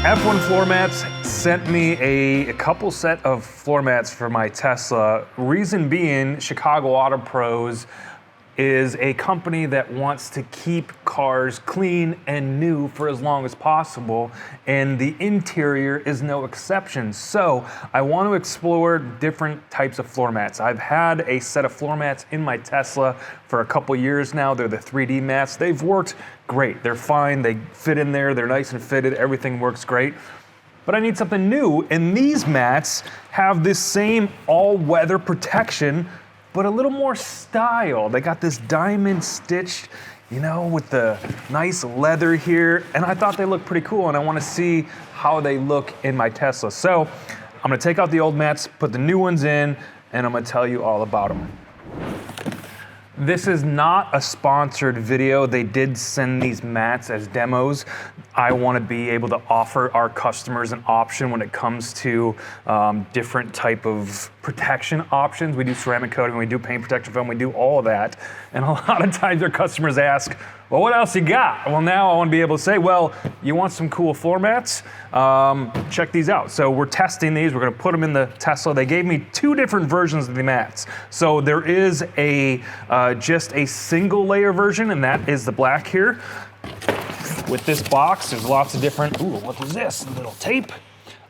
F1 Floor Mats sent me a couple set of floor mats for my Tesla. Reason being, Chicago Auto Pros is a company that wants to keep cars clean and new for as long as possible, and the interior is no exception. So I want to explore different types of floor mats. I've had a set of floor mats in my Tesla for a couple years now. They're the 3D mats. They've worked great. They're fine. They fit in there. They're nice and fitted. Everything works great. But I need something new, and these mats have this same all-weather protection, but a little more style. They got this diamond stitched, you know, with the nice leather here, and I thought they looked pretty cool, and I want to see how they look in my Tesla. So I'm gonna take out the old mats, put the new ones in, and I'm gonna tell you all about them. This is not a sponsored video. They did send these mats as demos. I want to be able to offer our customers an option when it comes to different type of protection options. We do ceramic coating, we do paint protection film, we do all of that. And a lot of times our customers ask, well, what else you got? Well, now I want to be able to say, well, you want some cool floor mats? Check these out. So we're testing these. We're going to put them in the Tesla. They gave me two different versions of the mats. So there is a just a single layer version, and that is the black here. With this box, there's lots of different, ooh, what is this? A little tape.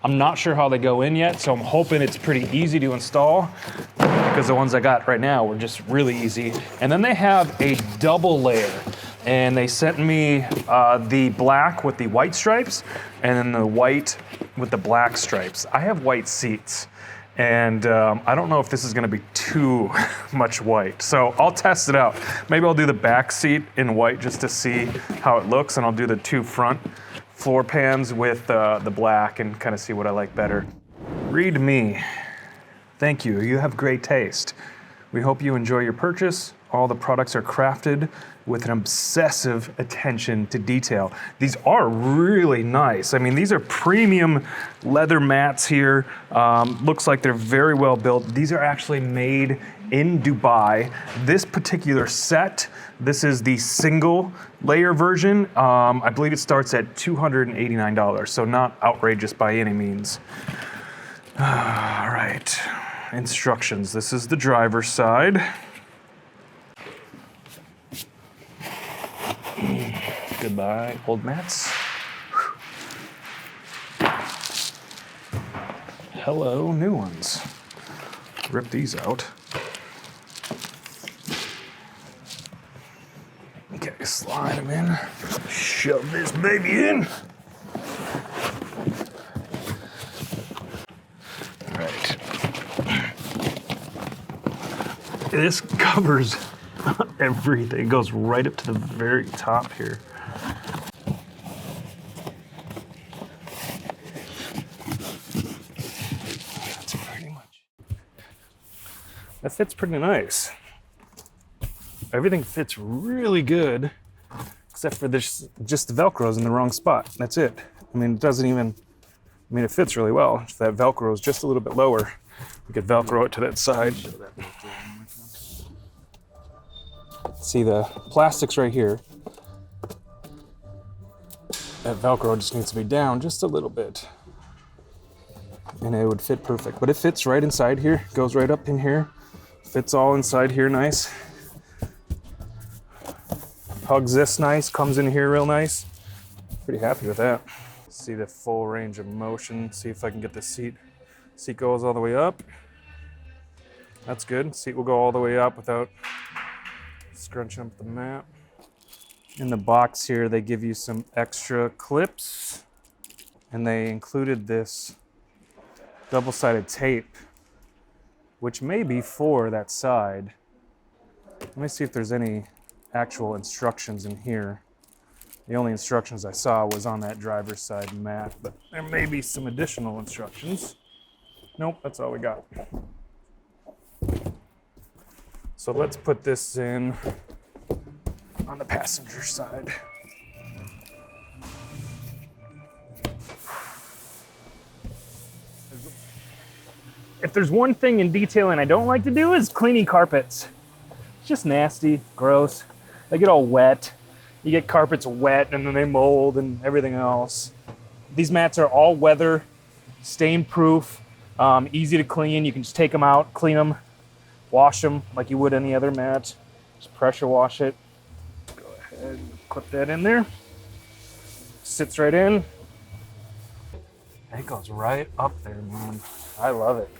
I'm not sure how they go in yet, so I'm hoping it's pretty easy to install, because the ones I got right now were just really easy. And then they have a double layer, and they sent me the black with the white stripes, and then the white with the black stripes. I have white seats, and I don't know if this is gonna be too much white, so I'll test it out. Maybe I'll do the back seat in white just to see how it looks, and I'll do the two front floor pans with the black and kind of see what I like better. Read me. Thank you. You have great taste. We hope you enjoy your purchase. All the products are crafted with an obsessive attention to detail. These are really nice. I mean, these are premium leather mats here. Looks like they're very well built. These are actually made in Dubai. This particular set, this is the single layer version. I believe it starts at $289, so not outrageous by any means. All right, instructions. This is the driver's side. Goodbye, old mats. Hello, new ones. Rip these out. Okay, slide them in. Shove this baby in. All right. This covers everything. It goes right up to the very top here. That's pretty much. That fits pretty nice. Everything fits really good, except for this, just the Velcro's in the wrong spot. That's it. I mean, it doesn't even, I mean, it fits really well. If that Velcro is just a little bit lower, we could Velcro it to that side. See the plastics right here. That Velcro just needs to be down just a little bit, and it would fit perfect. But it fits right inside here, goes right up in here, fits all inside here nice. Hugs this nice, comes in here real nice. Pretty happy with that. See the full range of motion. See if I can get the seat. Seat goes all the way up. That's good. Seat will go all the way up without scrunching up the mat. In the box here, they give you some extra clips, and they included this double-sided tape, which may be for that side. Let me see if there's any actual instructions in here. The only instructions I saw was on that driver's side mat, but there may be some additional instructions. Nope, that's all we got. So let's put this in on the passenger side. If there's one thing in detailing I don't like to do is cleaning carpets. It's just nasty, gross. They get all wet. You get carpets wet and then they mold and everything else. These mats are all weather, stain proof, easy to clean. You can just take them out, clean them, wash them like you would any other mat. Just pressure wash it. Go ahead and clip that in there. Sits right in. It goes right up there, man. I love it.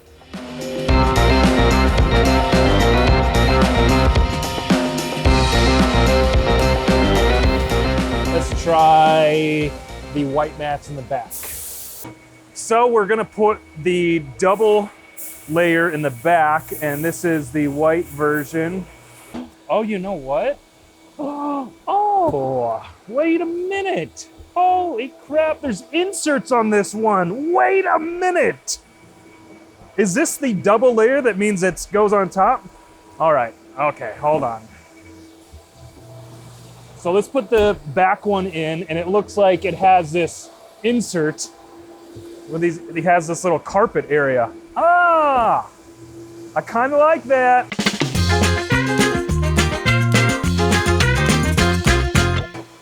Let's try the white mats in the back. So we're gonna put the double layer in the back, and this is the white version. Oh, you know what? Oh, wait a minute. Holy crap, there's inserts on this one. Wait a minute. Is this the double layer that means it goes on top? All right, okay, hold on. So let's put the back one in, and it looks like it has this insert with it has this little carpet area. Ah, I kind of like that.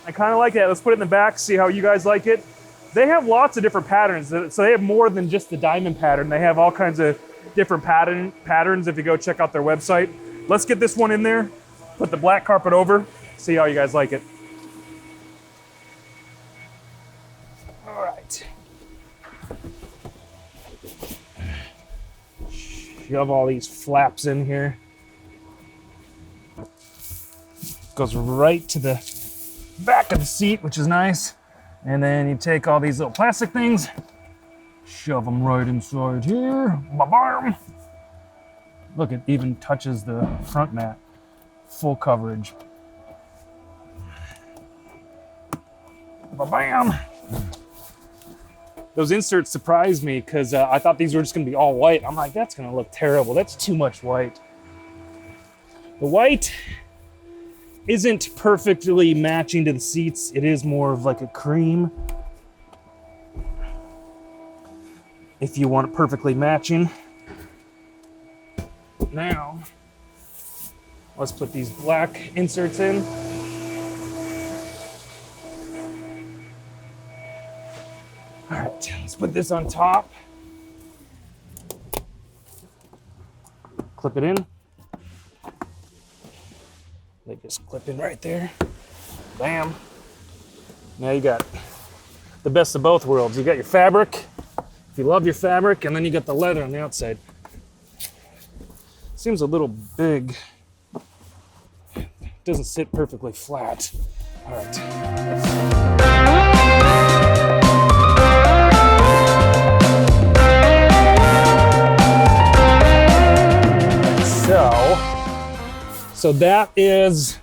I kind of like that. Let's put it in the back, see how you guys like it. They have lots of different patterns. So they have more than just the diamond pattern. They have all kinds of different patterns if you go check out their website. Let's get this one in there, put the black carpet over, see how you guys like it. All right. Shove all these flaps in here. Goes right to the back of the seat, which is nice. And then you take all these little plastic things, shove them right inside here. Ba-bam. Look, it even touches the front mat. Full coverage. Ba-bam. Those inserts surprised me because I thought these were just gonna be all white. I'm like, that's gonna look terrible. That's too much white. The white isn't perfectly matching to the seats. It is more of like a cream. If you want it perfectly matching. Now, let's put these black inserts in. All right, let's put this on top. Clip it in. They just clip in right there. Bam. Now you got the best of both worlds. You got your fabric, if you love your fabric, and then you got the leather on the outside. Seems a little big. Doesn't sit perfectly flat. All right. So that is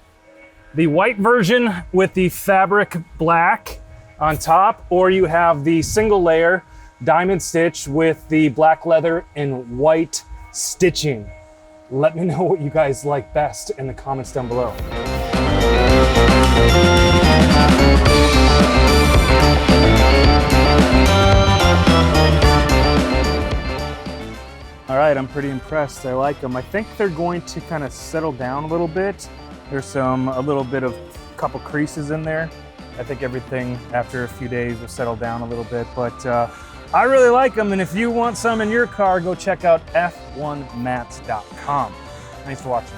the white version with the fabric black on top, or you have the single layer diamond stitch with the black leather and white stitching. Let me know what you guys like best in the comments down below. All right, I'm pretty impressed. I like them. I think they're going to kind of settle down a little bit. There's a little bit of couple creases in there. I think everything after a few days will settle down a little bit, but I really like them. And if you want some in your car, go check out f1mats.com. Thanks for watching.